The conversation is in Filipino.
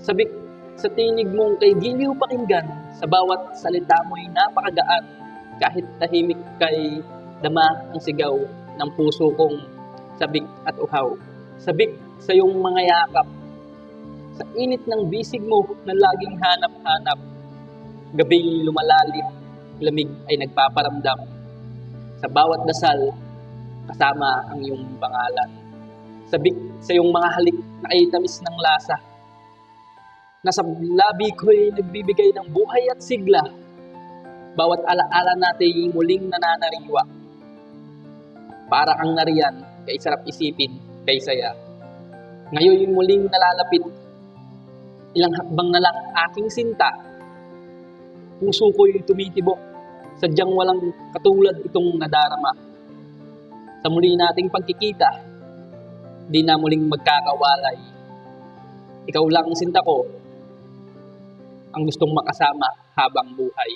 Sabik sa tinig mong kay giliw pakinggan, sa bawat salita mo'y napakagaan, kahit tahimik kay dama ang sigaw ng puso kong sabik at uhaw. Sabik sa iyong mga yakap, sa init ng bisig mo na laging hanap-hanap, gabing lumalalim, lamig ay nagpaparamdam. Sa bawat dasal, kasama ang iyong pangalan. Sabik sa iyong mga halik na ay tamis ng lasa. Nasa labi ko'y nagbibigay ng buhay at sigla. Bawat alaala natin muling nananariwa. Para kang nariyan, kay sarap isipin, kay saya. Ngayon muling nalalapit, ilang hakbang na lang aking sinta. Puso ko'y tumitibok, sadyang walang katulad itong nadarama. Sa muli nating pagkikita, di na muling magkakawalay. Ikaw lang ang sinta ko, ang gustong makasama habang buhay.